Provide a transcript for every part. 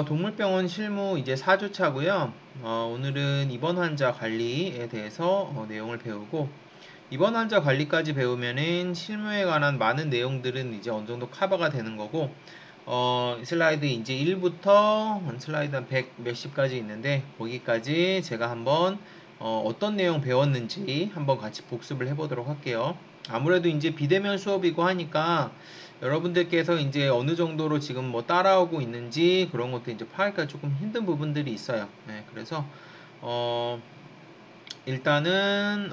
동물병원 실무 이제 4주차고요. 오늘은 입원 환자 관리에 대해서 내용을 배우고, 입원 환자 관리까지 배우면은 실무에 관한 많은 내용들은 이제 어느 정도 커버가 되는 거고, 슬라이드 이제 1부터 슬라이드 한 100 몇십까지 있는데, 거기까지 제가 한번 어떤 내용 배웠는지 한번 같이 복습을 해보도록 할게요. 아무래도 이제 비대면 수업이고 하니까 여러분들께서 이제 어느 정도로 지금 뭐 따라오고 있는지 그런 것도 이제 파악하기가 조금 힘든 부분들이 있어요. 네, 그래서 어, 일단은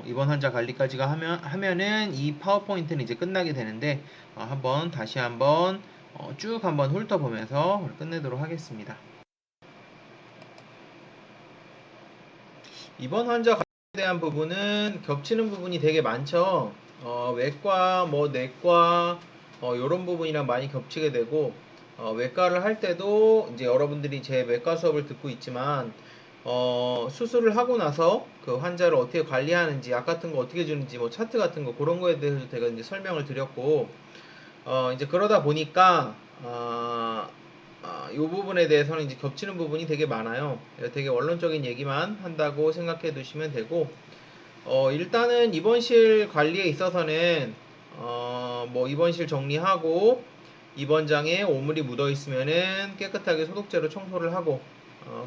이번 환자 관리까지가 하면은 이 파워포인트는 이제 끝나게 되는데 한번 다시 한번 쭉 한번 훑어보면서 끝내도록 하겠습니다. 이번 환자 관리에 대한 부분은 겹치는 부분이 되게 많죠. 외과, 뭐 내과, 이런 부분이랑 많이 겹치게 되고, 외과를 할 때도 이제 여러분들이 제 외과 수업을 듣고 있지만, 수술을 하고 나서 그 환자를 어떻게 관리하는지, 약 같은 거 어떻게 주는지, 뭐 차트 같은 거 그런 거에 대해서 제가 이제 설명을 드렸고, 이제 그러다 보니까 이 부분에 대해서는 이제 겹치는 부분이 되게 많아요. 되게 원론적인 얘기만 한다고 생각해 두시면 되고, 일단은 입원실 관리에 있어서는 뭐 입원실 정리하고 입원장에 오물이 묻어 있으면은 깨끗하게 소독제로 청소를 하고,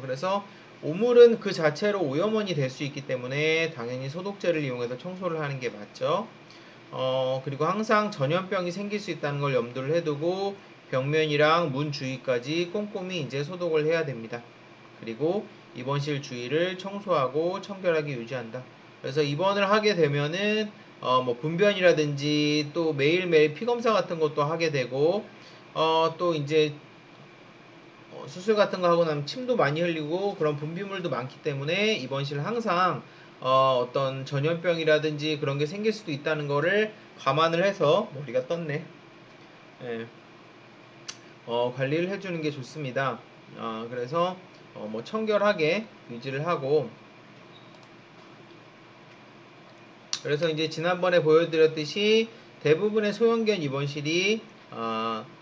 그래서 오물은 그 자체로 오염원이 될 수 있기 때문에 당연히 소독제를 이용해서 청소를 하는 게 맞죠. 그리고 항상 전염병이 생길 수 있다는 걸 염두를 해두고 벽면이랑 문 주위까지 꼼꼼히 이제 소독을 해야 됩니다. 그리고 입원실 주위를 청소하고 청결하게 유지한다. 그래서 입원을 하게 되면은 뭐 분변이라든지 또 매일매일 피검사 같은 것도 하게 되고 또 이제 수술 같은 거 하고 나면 침도 많이 흘리고 그런 분비물도 많기 때문에 입원실 항상 어떤 전염병이라든지 그런 게 생길 수도 있다는 거를 감안을 해서 머리가 떴네. 예, 관리를 해주는 게 좋습니다. 그래서 뭐 청결하게 유지를 하고, 그래서 이제 지난번에 보여드렸듯이 대부분의 소형견 입원실이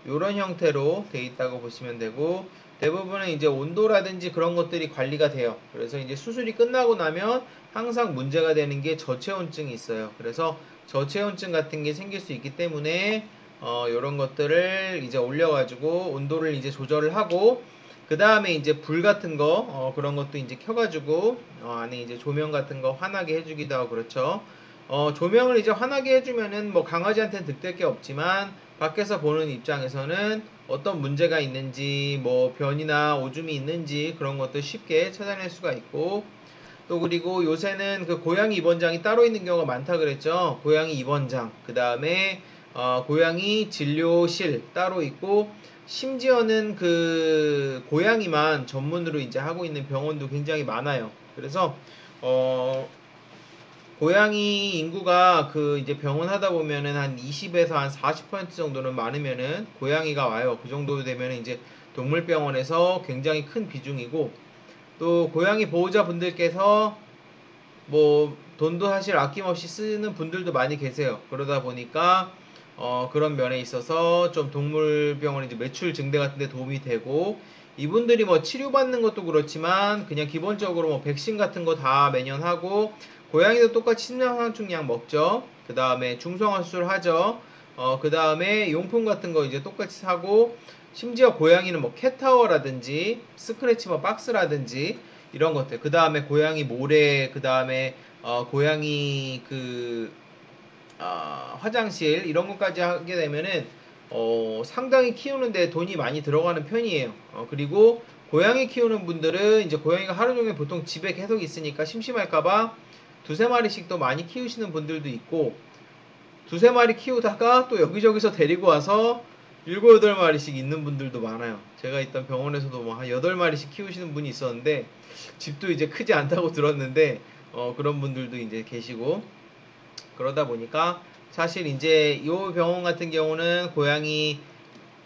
이런 형태로 되어 있다고 보시면 되고, 대부분은 이제 온도라든지 그런 것들이 관리가 돼요. 그래서 이제 수술이 끝나고 나면 항상 문제가 되는 게 저체온증이 있어요. 그래서 저체온증 같은 게 생길 수 있기 때문에 이런 것들을 이제 올려가지고 온도를 이제 조절을 하고, 그 다음에 이제 불 같은 거 그런 것도 이제 켜가지고 안에 이제 조명 같은 거 환하게 해주기도 하고 그렇죠. 조명을 이제 환하게 해주면은 뭐 강아지한테는 득될 게 없지만 밖에서 보는 입장에서는 어떤 문제가 있는지 뭐 변이나 오줌이 있는지 그런 것도 쉽게 찾아낼 수가 있고, 또 그리고 요새는 그 고양이 입원장이 따로 있는 경우가 많다 그랬죠. 고양이 입원장, 그 다음에 고양이 진료실 따로 있고, 심지어는 그 고양이만 전문으로 이제 하고 있는 병원도 굉장히 많아요. 그래서 어 고양이 인구가 그 이제 병원 하다 보면은 한 20에서 한 40% 정도는 많으면은 고양이가 와요. 그 정도 되면은 이제 동물병원에서 굉장히 큰 비중이고, 또 고양이 보호자분들께서 뭐 돈도 사실 아낌없이 쓰는 분들도 많이 계세요. 그러다 보니까 그런 면에 있어서 좀 동물병원 이제 매출 증대 같은 데 도움이 되고, 이분들이 뭐 치료받는 것도 그렇지만 그냥 기본적으로 뭐 백신 같은 거 다 매년 하고, 고양이도 똑같이 심장상충약 먹죠. 그 다음에 중성화 수술 하죠. 그 다음에 용품 같은 거 이제 똑같이 사고, 심지어 고양이는 뭐 캣타워라든지 스크래치버 박스라든지 이런 것들, 그 다음에 고양이 모래, 그 다음에 고양이 그 화장실 이런 것까지 하게 되면은 상당히 키우는데 돈이 많이 들어가는 편이에요. 그리고 고양이 키우는 분들은 이제 고양이가 하루 종일 보통 집에 계속 있으니까 심심할까봐 두세 마리씩 또 많이 키우시는 분들도 있고, 두세 마리 키우다가 또 여기저기서 데리고 와서 일곱 여덟 마리씩 있는 분들도 많아요. 제가 있던 병원에서도 뭐 한 여덟 마리씩 키우시는 분이 있었는데, 집도 이제 크지 않다고 들었는데 그런 분들도 이제 계시고, 그러다 보니까 사실 이제 이 병원 같은 경우는 고양이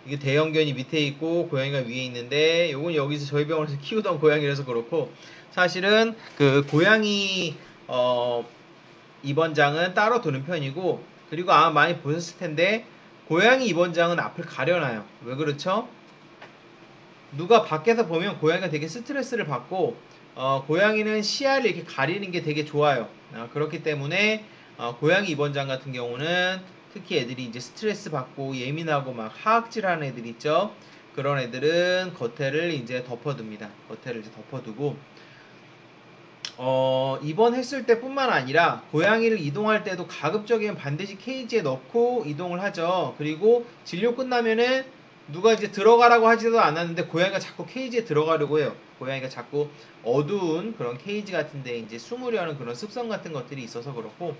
이게 대형견이 밑에 있고 고양이가 위에 있는데, 요건 여기서 저희 병원에서 키우던 고양이라서 그렇고, 사실은 그 고양이 입원장은 따로 두는 편이고, 그리고 아마 많이 보셨을 텐데 고양이 입원장은 앞을 가려놔요. 왜 그렇죠? 누가 밖에서 보면 고양이가 되게 스트레스를 받고 고양이는 시야를 이렇게 가리는 게 되게 좋아요. 그렇기 때문에 고양이 입원장 같은 경우는 특히 애들이 이제 스트레스 받고 예민하고 막 하악질하는 애들 있죠. 그런 애들은 겉에를 이제 덮어둡니다. 겉에를 이제 덮어두고 입원했을 때뿐만 아니라 고양이를 이동할 때도 가급적이면 반드시 케이지에 넣고 이동을 하죠. 그리고 진료 끝나면은 누가 이제 들어가라고 하지도 않았는데 고양이가 자꾸 케이지에 들어가려고 해요. 고양이가 자꾸 어두운 그런 케이지 같은데 이제 숨으려는 그런 습성 같은 것들이 있어서 그렇고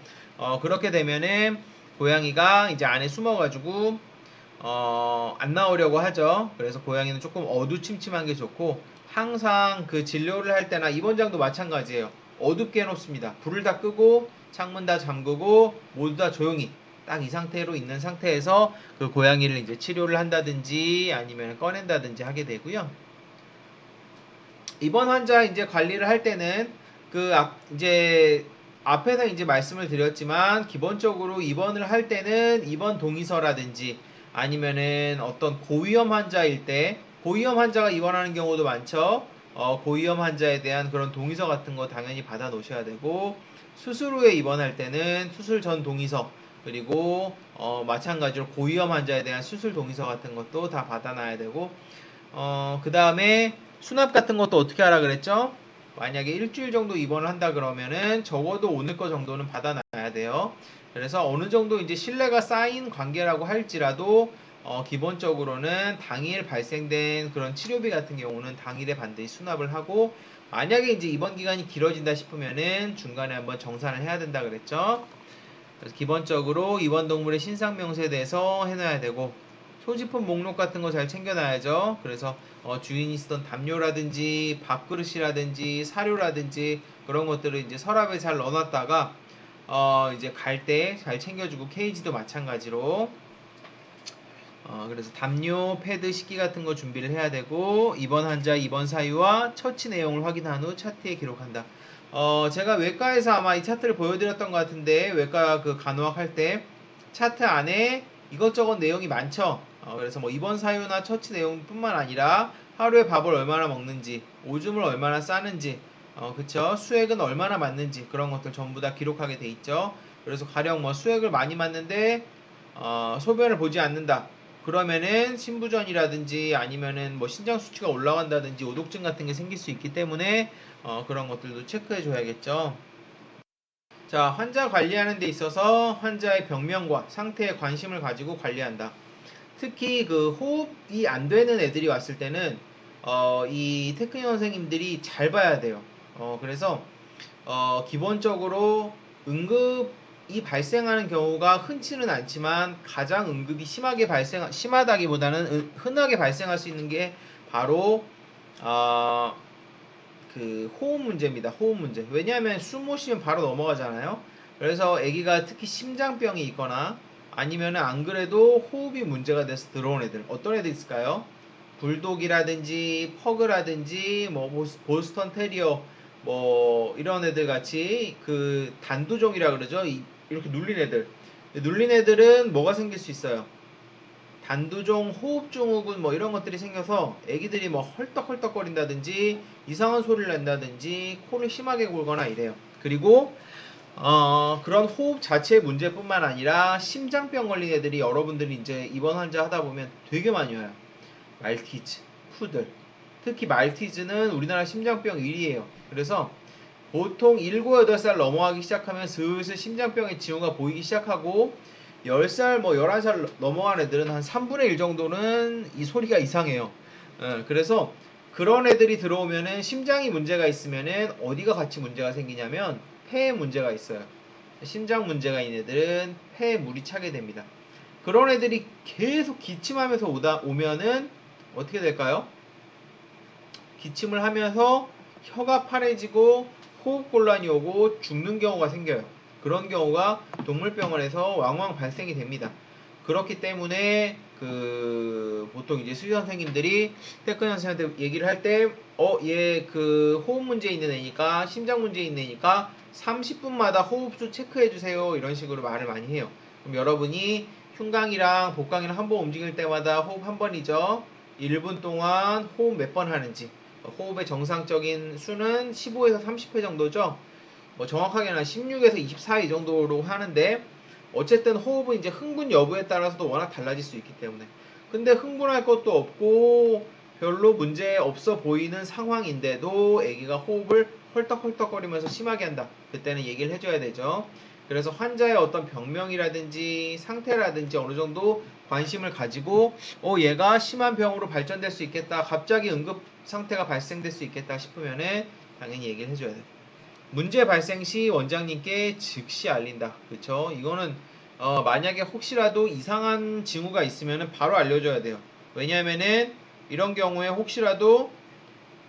그렇게 되면은 고양이가 이제 안에 숨어가지고 안 나오려고 하죠. 그래서 고양이는 조금 어두침침한 게 좋고 항상 그 진료를 할 때나 입원장도 마찬가지예요. 어둡게 해놓습니다. 불을 다 끄고 창문 다 잠그고 모두 다 조용히 딱 이 상태로 있는 상태에서 그 고양이를 이제 치료를 한다든지 아니면 꺼낸다든지 하게 되고요. 입원 환자 이제 관리를 할 때는 이제 앞에서 이제 말씀을 드렸지만 기본적으로 입원을 할 때는 입원 동의서라든지 아니면은 어떤 고위험 환자일 때 고위험 환자가 입원하는 경우도 많죠. 고위험 환자에 대한 그런 동의서 같은 거 당연히 받아 놓으셔야 되고 수술 후에 입원할 때는 수술 전 동의서 그리고 마찬가지로 고위험 환자에 대한 수술 동의서 같은 것도 다 받아놔야 되고 그 다음에 수납 같은 것도 어떻게 하라 그랬죠? 만약에 일주일 정도 입원을 한다 그러면은 적어도 오늘 거 정도는 받아놔야 돼요. 그래서 어느 정도 이제 신뢰가 쌓인 관계라고 할지라도 기본적으로는 당일 발생된 그런 치료비 같은 경우는 당일에 반드시 수납을 하고 만약에 이제 입원 기간이 길어진다 싶으면은 중간에 한번 정산을 해야 된다 그랬죠. 그래서 기본적으로 입원 동물의 신상 명세에 대해서 해놔야 되고 소지품 목록 같은 거 잘 챙겨놔야죠. 그래서 주인이 쓰던 담요라든지 밥그릇이라든지 사료라든지 그런 것들을 이제 서랍에 잘 넣어놨다가 이제 갈 때 잘 챙겨주고 케이지도 마찬가지로 그래서 담요, 패드, 식기 같은 거 준비를 해야 되고 입원 환자 입원 사유와 처치 내용을 확인한 후 차트에 기록한다. 제가 외과에서 아마 이 차트를 보여드렸던 것 같은데 외과 그 간호학 할 때 차트 안에 이것저것 내용이 많죠. 그래서 뭐 입원 사유나 처치 내용뿐만 아니라 하루에 밥을 얼마나 먹는지, 오줌을 얼마나 싸는지, 그쵸? 수액은 얼마나 맞는지 그런 것들 전부 다 기록하게 돼 있죠. 그래서 가령 뭐 수액을 많이 맞는데 소변을 보지 않는다. 그러면은 신부전이라든지 아니면은 뭐 신장 수치가 올라간다든지 오독증 같은 게 생길 수 있기 때문에 그런 것들도 체크해 줘야겠죠. 자, 환자 관리하는 데 있어서 환자의 병명과 상태에 관심을 가지고 관리한다. 특히 그 호흡이 안 되는 애들이 왔을 때는 이 테크니션 선생님들이 잘 봐야 돼요. 그래서 기본적으로 응급이 발생하는 경우가 흔치는 않지만 가장 응급이 심하다기보다는 흔하게 발생할 수 있는 게 바로 어, 그 호흡 문제입니다. 호흡 문제. 왜냐하면 숨 못 쉬면 바로 넘어가잖아요. 그래서 아기가 특히 심장병이 있거나 아니면은 안 그래도 호흡이 문제가 돼서 들어온 애들 어떤 애들 있을까요? 불독이라든지 퍼그라든지 뭐 보스턴 테리어 뭐 이런 애들 같이 그 단두종이라 그러죠. 이렇게 눌린 애들. 눌린 애들은 뭐가 생길 수 있어요? 단두종, 호흡증후군 뭐 이런 것들이 생겨서 애기들이 뭐 헐떡헐떡거린다든지 이상한 소리를 낸다든지 코를 심하게 골거나 이래요. 그리고 그런 호흡 자체의 문제뿐만 아니라 심장병 걸린 애들이 여러분들이 이제 입원 환자 하다 보면 되게 많이 와요. 말티즈, 푸들. 특히 말티즈는 우리나라 심장병 1위예요. 그래서 보통 7, 8살 넘어가기 시작하면 슬슬 심장병의 징후가 보이기 시작하고 10살, 뭐 11살 넘어간 애들은 한 3분의 1 정도는 이 소리가 이상해요. 그래서 그런 애들이 들어오면은 심장이 문제가 있으면은 어디가 같이 문제가 생기냐면 폐에 문제가 있어요. 심장 문제가 있는 애들은 폐에 물이 차게 됩니다. 그런 애들이 계속 기침하면서 오면은 어떻게 될까요? 기침을 하면서 혀가 파래지고 호흡곤란이 오고 죽는 경우가 생겨요. 그런 경우가 동물병원에서 왕왕 발생이 됩니다. 그렇기 때문에 보통 이제 수의 선생님들이 태권 선생님한테 얘기를 할 때 얘 그 호흡 문제 있는 애니까 심장 문제 있는 애니까 30분마다 호흡수 체크해 주세요. 이런 식으로 말을 많이 해요. 그럼 여러분이 흉강이랑 복강이랑 한 번 움직일 때마다 호흡 한 번이죠. 1분 동안 호흡 몇 번 하는지. 호흡의 정상적인 수는 15에서 30회 정도죠. 뭐 정확하게는 16에서 24회 정도로 하는데, 어쨌든 호흡은 이제 흥분 여부에 따라서도 워낙 달라질 수 있기 때문에. 근데 흥분할 것도 없고 별로 문제 없어 보이는 상황인데도 아기가 호흡을 헐떡헐떡거리면서 심하게 한다. 그때는 얘기를 해줘야 되죠. 그래서 환자의 어떤 병명이라든지 상태라든지 어느 정도 관심을 가지고 얘가 심한 병으로 발전될 수 있겠다, 갑자기 응급 상태가 발생될 수 있겠다 싶으면은 당연히 얘기를 해줘야 돼. 문제 발생 시 원장님께 즉시 알린다. 그쵸? 이거는 만약에 혹시라도 이상한 징후가 있으면 바로 알려줘야 돼요. 왜냐하면은 이런 경우에 혹시라도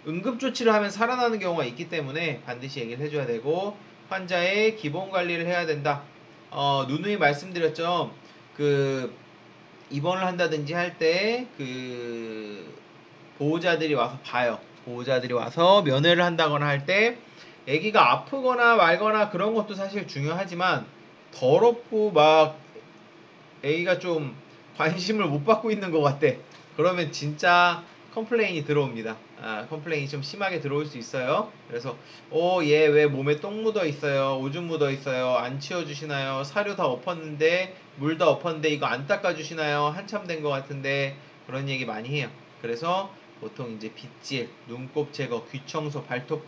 응급조치를 하면 살아나는 경우가 있기 때문에 반드시 얘기를 해줘야 되고, 환자의 기본 관리를 해야 된다. 누누이 말씀드렸죠. 그 입원을 한다든지 할 때 보호자들이 와서 봐요. 보호자들이 와서 면회를 한다거나 할 때 아기가 아프거나 말거나 그런 것도 사실 중요하지만, 더럽고 막 아기가 좀 관심을 못 받고 있는 것 같대. 그러면 진짜 컴플레인이 들어옵니다. 컴플레인이 좀 심하게 들어올 수 있어요. 그래서 얘 왜 몸에 똥 묻어 있어요, 오줌 묻어 있어요, 안 치워주시나요, 사료 다 엎었는데, 물 다 엎었는데 이거 안 닦아주시나요, 한참 된 것 같은데, 그런 얘기 많이 해요. 그래서 보통 이제 빗질, 눈곱 제거, 귀 청소, 발톱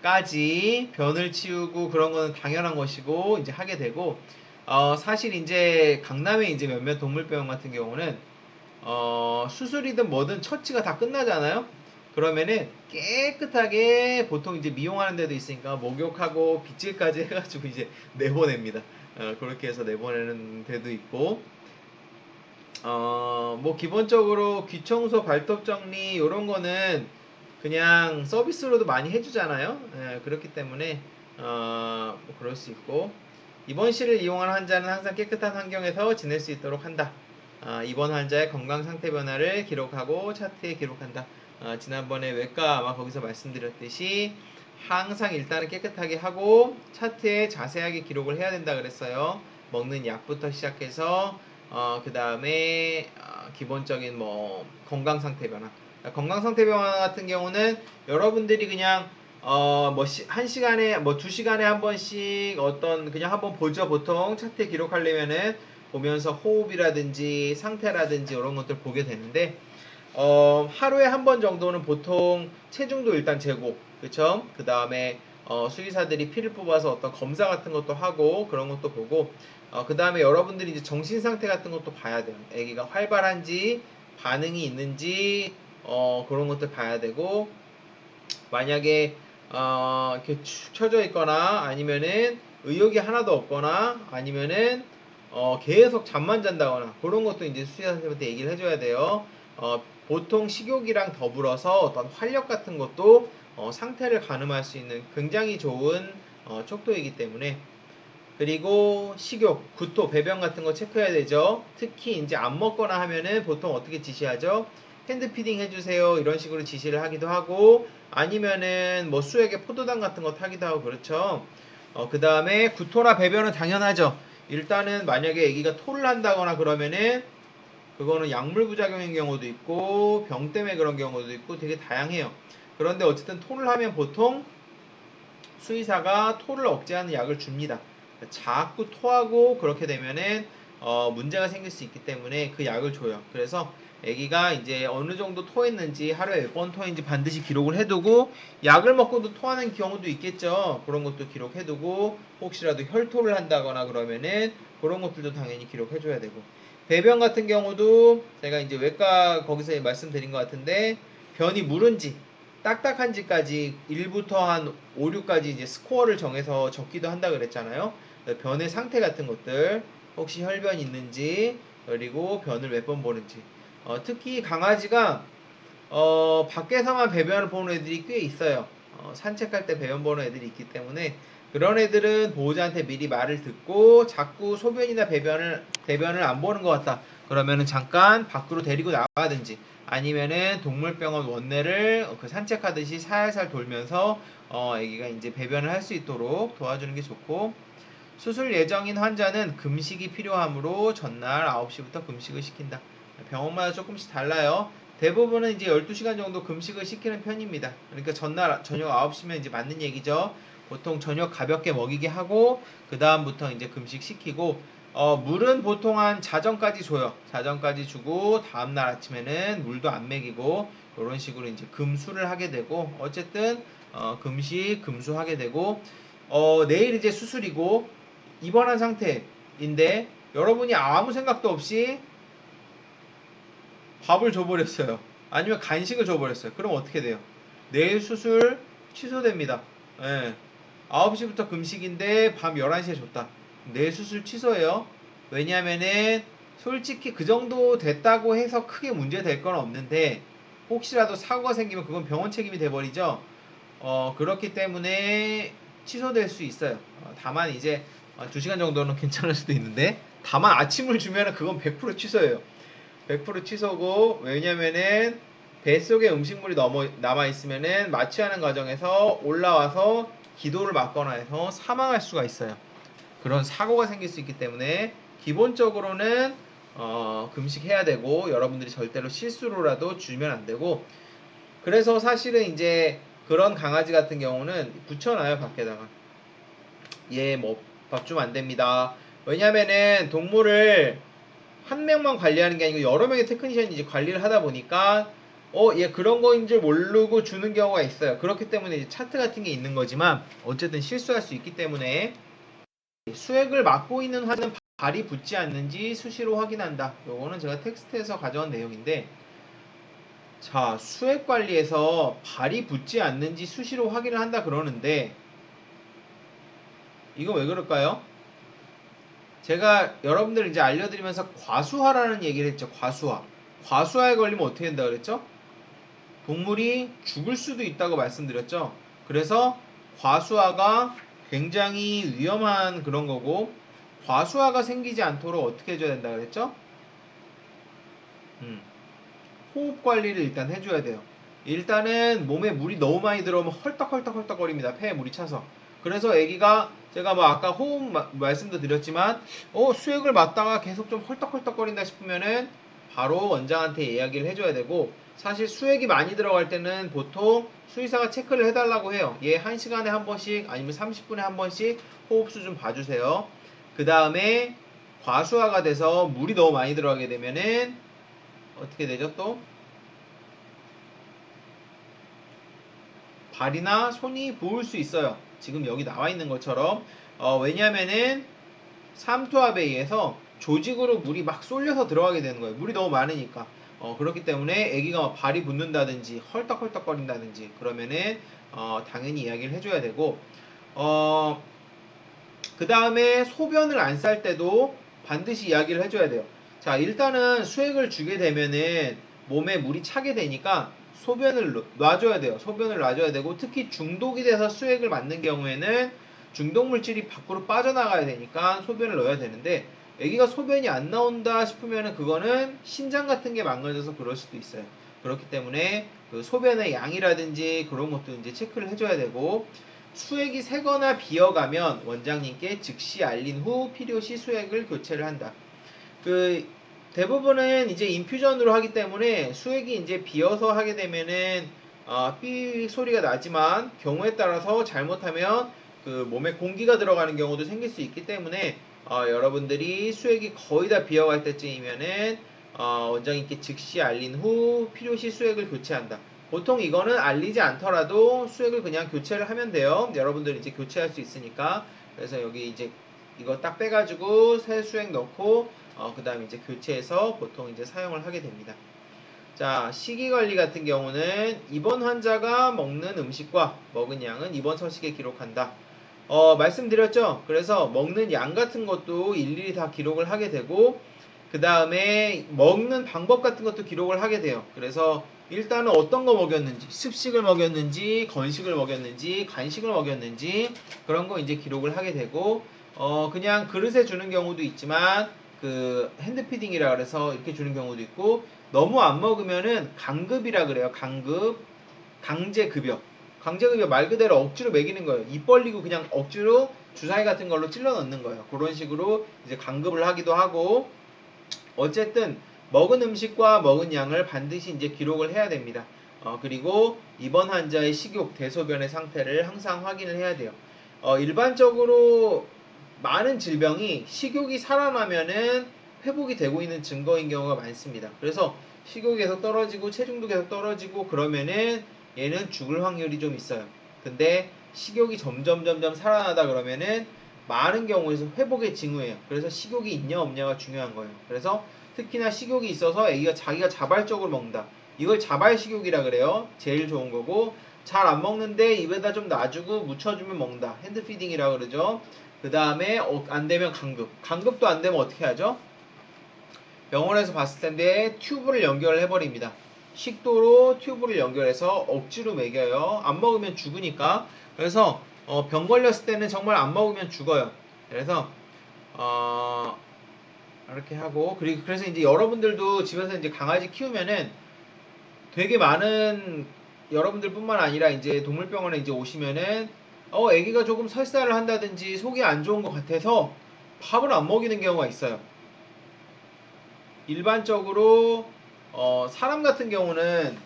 관리까지, 변을 치우고 그런 거는 당연한 것이고 이제 하게 되고, 사실 이제 강남에 이제 몇몇 동물병원 같은 경우는 수술이든 뭐든 처치가 다 끝나잖아요. 그러면은 깨끗하게 보통 이제 미용하는 데도 있으니까 목욕하고 빗질까지 해가지고 이제 내보냅니다. 그렇게 해서 내보내는 데도 있고, 뭐 기본적으로 귀청소, 발톱 정리 이런 거는 그냥 서비스로도 많이 해주잖아요. 그렇기 때문에 뭐 그럴 수 있고, 입원실을 이용하는 환자는 항상 깨끗한 환경에서 지낼 수 있도록 한다. 입원 환자의 건강 상태 변화를 기록하고 차트에 기록한다. 지난번에 외과 아마 거기서 말씀드렸듯이 항상 일단은 깨끗하게 하고 차트에 자세하게 기록을 해야 된다 그랬어요. 먹는 약부터 시작해서 그 다음에 기본적인 뭐 건강 상태 변화. 건강 상태 변화 같은 경우는 여러분들이 그냥 뭐 한 시간에 뭐 2시간에 한 번씩 어떤 그냥 한번 보죠. 보통 차트에 기록하려면은 보면서 호흡이라든지 상태라든지 이런 것들 보게 되는데, 하루에 한 번 정도는 보통 체중도 일단 재고, 그쵸? 그 다음에 수의사들이 피를 뽑아서 어떤 검사 같은 것도 하고 그런 것도 보고, 그 다음에 여러분들이 이제 정신 상태 같은 것도 봐야 돼요. 아기가 활발한지 반응이 있는지 그런 것들 봐야 되고, 만약에 이렇게 축 처져 있거나 아니면은 의욕이 하나도 없거나 아니면은 계속 잠만 잔다거나 그런 것도 이제 수의사 선생님한테 얘기를 해줘야 돼요. 보통 식욕이랑 더불어서 어떤 활력 같은 것도 상태를 가늠할 수 있는 굉장히 좋은 척도이기 때문에. 그리고 식욕, 구토, 배변 같은 거 체크해야 되죠. 특히 이제 안 먹거나 하면은 보통 어떻게 지시하죠? 핸드 피딩 해주세요, 이런 식으로 지시를 하기도 하고, 아니면은 뭐 수액에 포도당 같은 거 타기도 하고 그렇죠. 그 다음에 구토나 배변은 당연하죠. 일단은 만약에 아기가 토를 한다거나 그러면은 그거는 약물 부작용인 경우도 있고 병 때문에 그런 경우도 있고 되게 다양해요. 그런데 어쨌든 토를 하면 보통 수의사가 토를 억제하는 약을 줍니다. 자꾸 토하고 그렇게 되면은 문제가 생길 수 있기 때문에 그 약을 줘요. 그래서 아기가 이제 어느 정도 토했는지, 하루에 몇 번 토했는지 반드시 기록을 해두고, 약을 먹고도 토하는 경우도 있겠죠. 그런 것도 기록해두고, 혹시라도 혈토를 한다거나 그러면은 그런 것들도 당연히 기록해줘야 되고, 배변 같은 경우도 제가 이제 외과 거기서 말씀드린 것 같은데, 변이 무른지 딱딱한지까지 1부터 한 5, 6까지 이제 스코어를 정해서 적기도 한다 그랬잖아요. 변의 상태 같은 것들, 혹시 혈변 있는지, 그리고 변을 몇 번 보는지. 특히 강아지가 밖에서만 배변을 보는 애들이 꽤 있어요. 산책할 때 배변 보는 애들이 있기 때문에 그런 애들은 보호자한테 미리 말을 듣고, 자꾸 소변이나 대변을 안 보는 것 같다 그러면은 잠깐 밖으로 데리고 나가든지, 아니면은 동물병원 원내를 그 산책하듯이 살살 돌면서 아기가 이제 배변을 할 수 있도록 도와주는 게 좋고, 수술 예정인 환자는 금식이 필요하므로 전날 9시부터 금식을 시킨다. 병원마다 조금씩 달라요. 대부분은 이제 12시간 정도 금식을 시키는 편입니다. 그러니까 전날 저녁 9시면 이제 맞는 얘기죠. 보통 저녁 가볍게 먹이게 하고 그 다음부터 이제 금식 시키고 물은 보통 한 자정까지 줘요. 자정까지 주고 다음날 아침에는 물도 안 먹이고 이런 식으로 이제 금수를 하게 되고 어쨌든 금식 금수하게 되고 내일 이제 수술이고 입원한 상태인데 여러분이 아무 생각도 없이 밥을 줘버렸어요. 아니면 간식을 줘버렸어요. 그럼 어떻게 돼요? 내일 수술 취소됩니다. 예. 9시부터 금식인데 밤 11시에 줬다. 내일 수술 취소해요. 왜냐면은 솔직히 그 정도 됐다고 해서 크게 문제 될 건 없는데 혹시라도 사고가 생기면 그건 병원 책임이 돼버리죠. 그렇기 때문에 취소될 수 있어요. 다만 이제 2시간 정도는 괜찮을 수도 있는데 다만 아침을 주면은 그건 100% 취소예요. 100% 취소고 왜냐면은 뱃속에 음식물이 남아있으면은 마취하는 과정에서 올라와서 기도를 막거나 해서 사망할 수가 있어요. 그런 사고가 생길 수 있기 때문에 기본적으로는 금식해야 되고 여러분들이 절대로 실수로라도 주면 안 되고 그래서 사실은 이제 그런 강아지 같은 경우는 붙여놔요 밖에다가 얘 뭐 밥 주면 안 됩니다. 왜냐면은 동물을 한 명만 관리하는 게 아니고 여러 명의 테크니션이 이제 관리를 하다 보니까 얘 그런 거인 줄 모르고 주는 경우가 있어요. 그렇기 때문에 이제 차트 같은 게 있는 거지만 어쨌든 실수할 수 있기 때문에 수액을 막고 있는 화는 발이 붙지 않는지 수시로 확인한다. 요거는 제가 텍스트에서 가져온 내용인데 자 수액 관리에서 발이 붙지 않는지 수시로 확인을 한다 그러는데 이거 왜 그럴까요? 제가 여러분들 이제 알려드리면서 과수화라는 얘기를 했죠. 과수화. 과수화에 걸리면 어떻게 된다 그랬죠? 동물이 죽을 수도 있다고 말씀드렸죠. 그래서 과수화가 굉장히 위험한 그런 거고 과수화가 생기지 않도록 어떻게 해줘야 된다 그랬죠? 호흡 관리를 일단 해줘야 돼요. 일단은 몸에 물이 너무 많이 들어오면 헐떡헐떡헐떡거립니다. 폐에 물이 차서. 그래서 아기가 제가 뭐 아까 호흡 말씀도 드렸지만 수액을 맞다가 계속 좀 헐떡헐떡거린다 싶으면은 바로 원장한테 이야기를 해줘야 되고 사실 수액이 많이 들어갈 때는 보통 수의사가 체크를 해달라고 해요. 얘 1시간에 한 번씩 아니면 30분에 한 번씩 호흡수 좀 봐주세요. 그 다음에 과수화가 돼서 물이 너무 많이 들어가게 되면은 어떻게 되죠 또? 발이나 손이 부을 수 있어요. 지금 여기 나와 있는 것처럼 왜냐면은 삼투압에 의해서 조직으로 물이 막 쏠려서 들어가게 되는 거예요. 물이 너무 많으니까. 그렇기 때문에 아기가 막 발이 붓는다든지 헐떡헐떡거린다든지 그러면은 당연히 이야기를 해줘야 되고 그 다음에 소변을 안 쌀 때도 반드시 이야기를 해줘야 돼요. 자 일단은 수액을 주게 되면은 몸에 물이 차게 되니까 소변을 놔줘야 돼요. 소변을 놔줘야 되고 특히 중독이 돼서 수액을 맞는 경우에는 중독 물질이 밖으로 빠져나가야 되니까 소변을 넣어야 되는데 아기가 소변이 안 나온다 싶으면은 그거는 신장 같은 게 망가져서 그럴 수도 있어요. 그렇기 때문에 그 소변의 양이라든지 그런 것도 이제 체크를 해줘야 되고 수액이 새거나 비어가면 원장님께 즉시 알린 후 필요시 수액을 교체를 한다. 그 대부분은 이제 인퓨전으로 하기 때문에 수액이 이제 비어서 하게 되면은 삐 소리가 나지만 경우에 따라서 잘못하면 그 몸에 공기가 들어가는 경우도 생길 수 있기 때문에 여러분들이 수액이 거의 다 비어갈 때쯤이면은 원장님께 즉시 알린 후 필요시 수액을 교체한다. 보통 이거는 알리지 않더라도 수액을 그냥 교체를 하면 돼요. 여러분들 이제 교체할 수 있으니까. 그래서 여기 이제 이거 딱 빼가지고 새 수액 넣고 그 다음에 이제 교체해서 보통 이제 사용을 하게 됩니다. 자, 식이 관리 같은 경우는 입원 환자가 먹는 음식과 먹은 양은 입원 서식에 기록한다. 말씀드렸죠? 그래서 먹는 양 같은 것도 일일이 다 기록을 하게 되고 그 다음에 먹는 방법 같은 것도 기록을 하게 돼요. 그래서 일단은 어떤 거 먹였는지, 습식을 먹였는지, 건식을 먹였는지, 간식을 먹였는지 그런 거 이제 기록을 하게 되고 그냥 그릇에 주는 경우도 있지만 그 핸드피딩이라 그래서 이렇게 주는 경우도 있고 너무 안 먹으면은 강급이라 그래요. 강급, 강제급여. 강제급여 말 그대로 억지로 먹이는 거예요. 입 벌리고 그냥 억지로 주사위 같은 걸로 찔러 넣는 거예요. 그런 식으로 이제 강급을 하기도 하고 어쨌든 먹은 음식과 먹은 양을 반드시 이제 기록을 해야 됩니다. 그리고 입원 환자의 식욕, 대소변의 상태를 항상 확인을 해야 돼요. 일반적으로 많은 질병이 식욕이 살아나면은 회복이 되고 있는 증거인 경우가 많습니다. 그래서 식욕이 계속 떨어지고 체중도 계속 떨어지고 그러면은 얘는 죽을 확률이 좀 있어요. 근데 식욕이 점점 살아나다 그러면은 많은 경우에서 회복의 징후예요. 그래서 식욕이 있냐 없냐가 중요한 거예요. 그래서 특히나 식욕이 있어서 애기가 자기가 자발적으로 먹는다. 이걸 자발식욕이라 그래요. 제일 좋은 거고, 잘 안 먹는데 입에다 좀 놔주고 묻혀주면 먹는다. 핸드피딩이라 그러죠. 그 다음에 안 되면 강급. 강급도 안 되면 어떻게 하죠? 병원에서 봤을 텐데 튜브를 연결을 해버립니다. 식도로 튜브를 연결해서 억지로 먹여요. 안 먹으면 죽으니까. 그래서 병 걸렸을 때는 정말 안 먹으면 죽어요. 그래서 이렇게 하고, 그리고 그래서 이제 여러분들도 집에서 이제 강아지 키우면은 되게 많은, 여러분들뿐만 아니라 이제 동물병원에 이제 오시면은 아기가 조금 설사를 한다든지 속이 안 좋은 것 같아서 밥을 안 먹이는 경우가 있어요. 일반적으로 사람 같은 경우는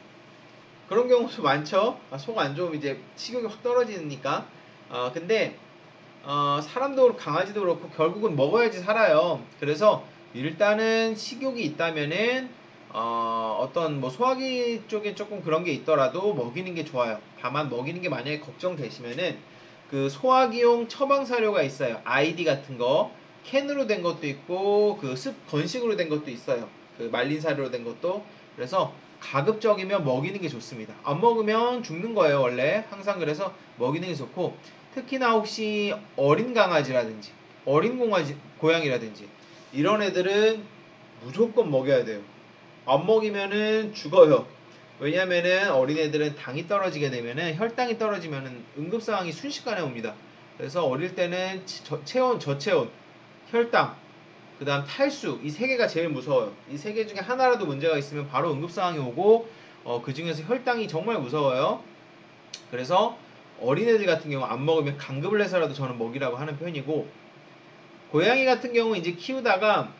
그런 경우도 많죠. 속 안 좋으면 이제 식욕이 확 떨어지니까. 근데 사람도 그렇고 강아지도 그렇고 결국은 먹어야지 살아요. 그래서 일단은 식욕이 있다면은 어떤 뭐 소화기 쪽에 조금 그런 게 있더라도 먹이는 게 좋아요. 다만 먹이는 게 만약에 걱정되시면은 그 소화기용 처방 사료가 있어요. 아이디 같은 거 캔으로 된 것도 있고 그 건식으로 된 것도 있어요. 그 말린 사료로 된 것도. 그래서 가급적이면 먹이는 게 좋습니다. 안 먹으면 죽는 거예요, 원래. 항상 그래서 먹이는 게 좋고, 특히나 혹시 어린 강아지라든지 어린 고양이라든지 이런 애들은 무조건 먹여야 돼요. 안 먹이면은 죽어요. 왜냐면은 어린애들은 당이 떨어지게 되면은 혈당이 떨어지면은 응급 상황이 순식간에 옵니다. 그래서 어릴 때는 체온, 저체온, 혈당, 그다음 탈수, 이 세 개가 제일 무서워요. 이 세 개 중에 하나라도 문제가 있으면 바로 응급 상황이 오고 그 중에서 혈당이 정말 무서워요. 그래서 어린애들 같은 경우 안 먹으면 강급을 해서라도 저는 먹이라고 하는 편이고, 고양이 같은 경우 이제 키우다가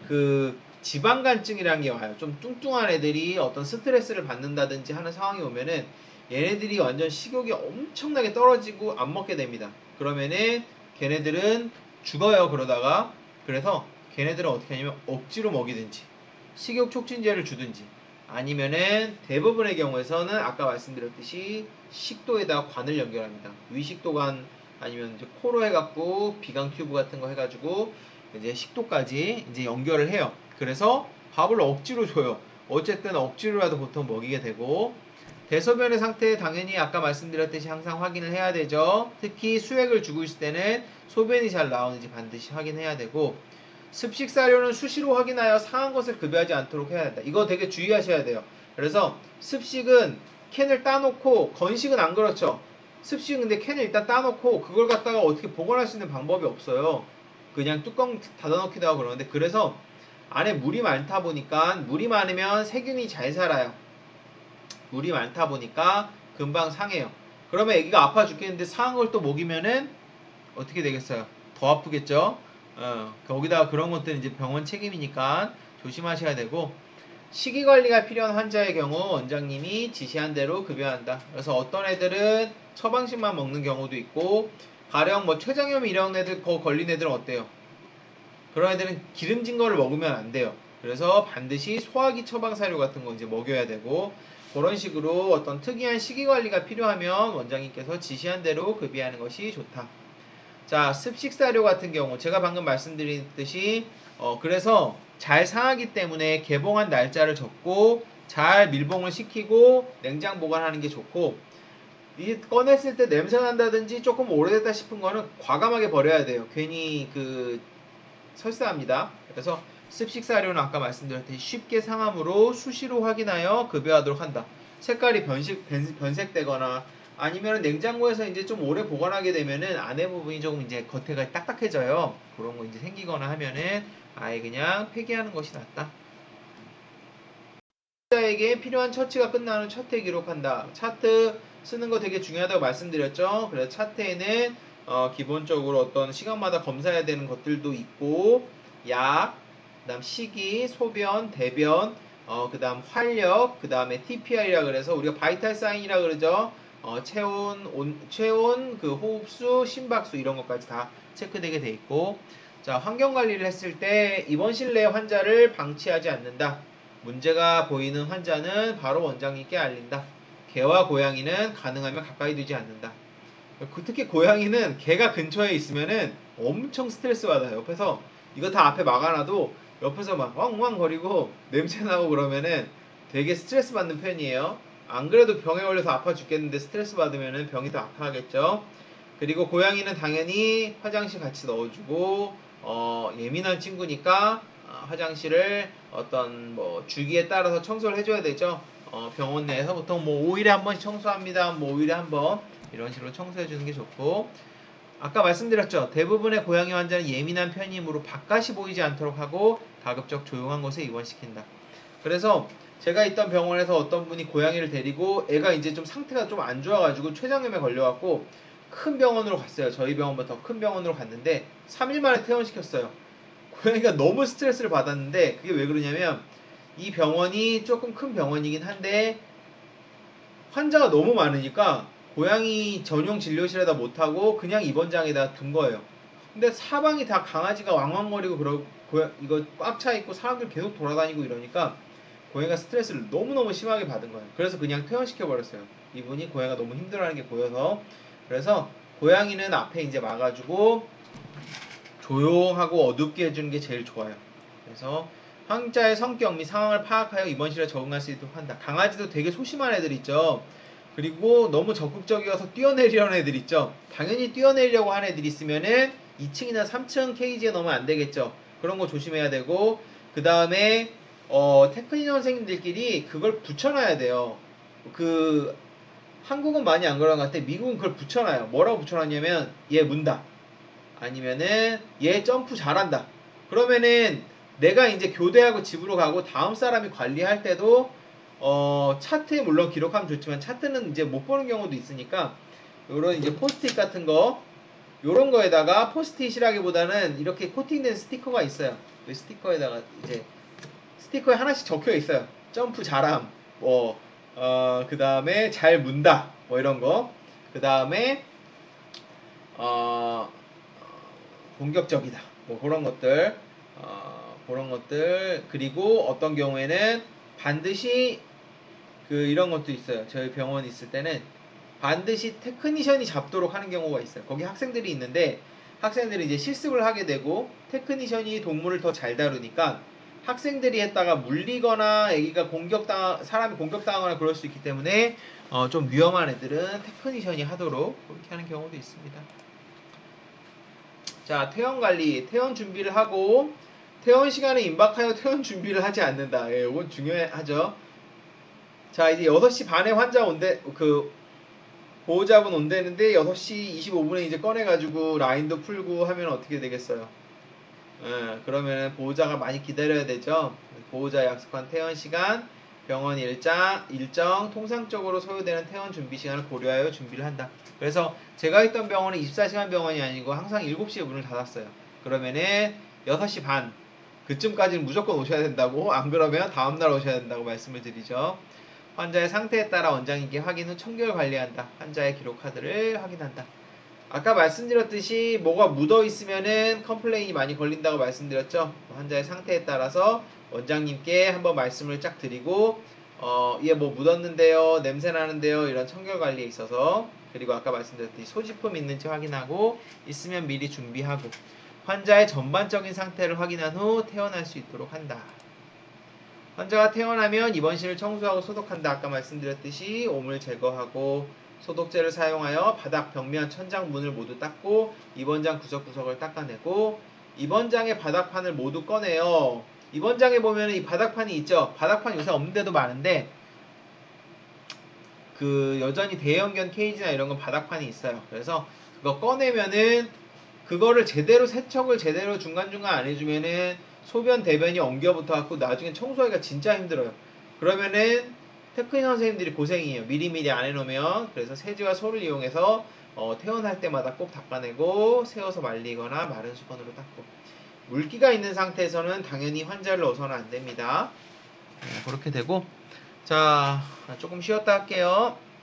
그 지방간증이라는 게 와요. 좀 뚱뚱한 애들이 어떤 스트레스를 받는다든지 하는 상황이 오면은 얘네들이 완전 식욕이 엄청나게 떨어지고 안 먹게 됩니다. 그러면은 걔네들은 죽어요. 그러다가. 그래서 걔네들은 어떻게 하냐면 억지로 먹이든지 식욕 촉진제를 주든지, 아니면은 대부분의 경우에서는 아까 말씀드렸듯이 식도에다 관을 연결합니다. 위식도관, 아니면 이제 코로 해갖고 비강 튜브 같은 거 해가지고 이제 식도까지 이제 연결을 해요. 그래서 밥을 억지로 줘요. 어쨌든 억지로라도 보통 먹이게 되고, 대소변의 상태 당연히 아까 말씀드렸듯이 항상 확인을 해야 되죠. 특히 수액을 주고 있을 때는 소변이 잘 나오는지 반드시 확인해야 되고, 습식사료는 수시로 확인하여 상한 것을 급여하지 않도록 해야 된다. 이거 되게 주의하셔야 돼요. 그래서 습식은 캔을 따놓고, 건식은 안 그렇죠. 습식은 근데 캔을 일단 따놓고 그걸 갖다가 어떻게 보관할 수 있는 방법이 없어요. 그냥 뚜껑 닫아놓기도 하고 그러는데, 그래서 안에 물이 많다 보니까, 물이 많으면 세균이 잘 살아요. 물이 많다 보니까 금방 상해요. 그러면 애기가 아파 죽겠는데 상한 걸 또 먹이면은 어떻게 되겠어요? 더 아프겠죠? 거기다가 그런 것들은 이제 병원 책임이니까 조심하셔야 되고, 식이 관리가 필요한 환자의 경우 원장님이 지시한 대로 급여한다. 그래서 어떤 애들은 처방식만 먹는 경우도 있고, 가령 뭐 췌장염 이런 애들 걸린 애들은 어때요? 그런 애들은 기름진 거를 먹으면 안 돼요. 그래서 반드시 소화기 처방 사료 같은 거 이제 먹여야 되고, 그런 식으로 어떤 특이한 식이 관리가 필요하면 원장님께서 지시한 대로 급여하는 것이 좋다. 자, 습식 사료 같은 경우 제가 방금 말씀드렸듯이 그래서 잘 상하기 때문에 개봉한 날짜를 적고 잘 밀봉을 시키고 냉장 보관하는 게 좋고, 이 꺼냈을 때 냄새 난다든지 조금 오래됐다 싶은 거는 과감하게 버려야 돼요. 괜히 설사합니다. 그래서 습식 사료는 아까 말씀드렸듯이 쉽게 상함으로 수시로 확인하여 급여하도록 한다. 색깔이 변색되거나 아니면 냉장고에서 이제 좀 오래 보관하게 되면은 안에 부분이 조금 이제 겉에가 딱딱해져요. 그런 거 이제 생기거나 하면은 아예 그냥 폐기하는 것이 낫다. 자에게 필요한 처치가 끝나는 차트에 기록한다. 차트 쓰는 거 되게 중요하다고 말씀드렸죠. 그래서 차트에는 기본적으로 어떤 시간마다 검사해야 되는 것들도 있고, 약, 그다음 식이, 소변, 대변, 그다음 활력, 그다음에 TPR이라 그래서 우리가 바이탈 사인이라 그러죠. 체온, 그 호흡수, 심박수 이런 것까지 다 체크되게 돼 있고, 자, 환경 관리를 했을 때 입원실 내 환자를 방치하지 않는다. 문제가 보이는 환자는 바로 원장님께 알린다. 개와 고양이는 가능하면 가까이 두지 않는다. 특히 고양이는 개가 근처에 있으면은 엄청 스트레스 받아요. 옆에서 이거 다 앞에 막아놔도 옆에서 막 왕왕 거리고 냄새 나고 그러면은 되게 스트레스 받는 편이에요. 안 그래도 병에 걸려서 아파 죽겠는데 스트레스 받으면은 병이 더 아파하겠죠. 그리고 고양이는 당연히 화장실 같이 넣어주고, 예민한 친구니까 화장실을 어떤 뭐 주기에 따라서 청소를 해줘야 되죠. 병원 내에서 보통 뭐 5일에 한 번씩 청소합니다. 뭐 5일에 한 번 이런 식으로 청소해 주는 게 좋고, 아까 말씀드렸죠. 대부분의 고양이 환자는 예민한 편이므로 바깥이 보이지 않도록 하고 가급적 조용한 곳에 입원시킨다. 그래서 제가 있던 병원에서 어떤 분이 고양이를 데리고, 애가 이제 좀 상태가 좀 안 좋아가지고 췌장염에 걸려갖고 큰 병원으로 갔어요. 저희 병원보다 더 큰 병원으로 갔는데 3일 만에 퇴원시켰어요. 고양이가 너무 스트레스를 받았는데, 그게 왜 그러냐면 이 병원이 조금 큰 병원이긴 한데 환자가 너무 많으니까 고양이 전용 진료실에다 못하고 그냥 입원장에다 둔 거예요. 근데 사방이 다 강아지가 왕왕거리고 그러고 이거 꽉 차 있고 사람들 계속 돌아다니고 이러니까 고양이가 스트레스를 너무너무 심하게 받은 거예요. 그래서 그냥 퇴원시켜 버렸어요. 이분이 고양이가 너무 힘들어하는 게 보여서. 그래서 고양이는 앞에 이제 막아주고 조용하고 어둡게 해주는 게 제일 좋아요. 그래서 환자의 성격 및 상황을 파악하여 입원실에 적응할 수 있도록 한다. 강아지도 되게 소심한 애들 있죠. 그리고 너무 적극적이어서 뛰어내리려는 애들 있죠. 당연히 뛰어내리려고 하는 애들이 있으면은 2층이나 3층 케이지에 넣으면 안 되겠죠. 그런 거 조심해야 되고, 그 다음에 테크니션 선생님들끼리 그걸 붙여놔야 돼요. 그 한국은 많이 안 그런 것 같아. 미국은 그걸 붙여놔요. 뭐라고 붙여놨냐면 얘 문다. 아니면은 얘 점프 잘한다. 그러면은 내가 이제 교대하고 집으로 가고 다음 사람이 관리할 때도 차트에 물론 기록하면 좋지만 차트는 이제 못 보는 경우도 있으니까 요런 이제 포스트잇 같은 거, 요런 거에다가 포스트잇이라기보다는 이렇게 코팅된 스티커가 있어요. 그 스티커에다가 이제 스티커에 하나씩 적혀 있어요. 점프 잘함, 그 다음에 잘 문다, 뭐 이런 거. 그 다음에 어, 공격적이다. 뭐 그런 것들. 그리고 어떤 경우에는 반드시 이런 것도 있어요. 저희 병원 있을 때는 반드시 테크니션이 잡도록 하는 경우가 있어요. 거기 학생들이 있는데 학생들이 이제 실습을 하게 되고 테크니션이 동물을 더 잘 다루니까 학생들이 했다가 물리거나 애기가 사람이 공격당하거나 그럴 수 있기 때문에 좀 위험한 애들은 테크니션이 하도록 그렇게 하는 경우도 있습니다. 자, 퇴원 관리, 퇴원 준비를 하고 퇴원 시간에 임박하여 퇴원 준비를 하지 않는다. 예, 이건 중요하죠. 자, 이제 6시 반에 환자 보호자분 온대는데 6시 25분에 이제 꺼내가지고 라인도 풀고 하면 어떻게 되겠어요? 그러면 보호자가 많이 기다려야 되죠. 보호자 약속한 퇴원 시간, 병원 일정, 통상적으로 소요되는 퇴원 준비 시간을 고려하여 준비를 한다. 그래서 제가 있던 병원은 24시간 병원이 아니고 항상 7시에 문을 닫았어요. 그러면은 6시 반 그쯤까지는 무조건 오셔야 된다고, 안 그러면 다음날 오셔야 된다고 말씀을 드리죠. 환자의 상태에 따라 원장님께 확인 후 청결 관리한다. 환자의 기록 카드를 확인한다. 아까 말씀드렸듯이 뭐가 묻어 있으면은 컴플레인이 많이 걸린다고 말씀드렸죠. 환자의 상태에 따라서 원장님께 한번 말씀을 쫙 드리고, 얘 뭐 묻었는데요, 냄새 나는데요, 이런 청결 관리에 있어서, 그리고 아까 말씀드렸듯이 소지품 있는지 확인하고 있으면 미리 준비하고 환자의 전반적인 상태를 확인한 후 퇴원할 수 있도록 한다. 환자가 퇴원하면 입원실을 청소하고 소독한다. 아까 말씀드렸듯이 오물 제거하고 소독제를 사용하여 바닥, 벽면, 천장, 문을 모두 닦고 입원장 구석구석을 닦아내고 입원장의 바닥판을 모두 꺼내요. 입원장에 보면 이 바닥판이 있죠. 바닥판 요새 없는 데도 많은데 여전히 대형견 케이지나 이런 건 바닥판이 있어요. 그래서 그거 꺼내면은 그거를 세척을 제대로 중간중간 안 해주면은 소변 대변이 엉겨붙어 갖고 나중에 청소하기가 진짜 힘들어요. 그러면은 테크니션 선생님들이 고생이에요. 미리미리 안 해놓으면. 그래서 세제와 소를 이용해서 퇴원할 때마다 꼭 닦아내고 세워서 말리거나 마른 수건으로 닦고 물기가 있는 상태에서는 당연히 환자를 넣어서는 안 됩니다. 그렇게 되고, 자, 조금 쉬었다 할게요.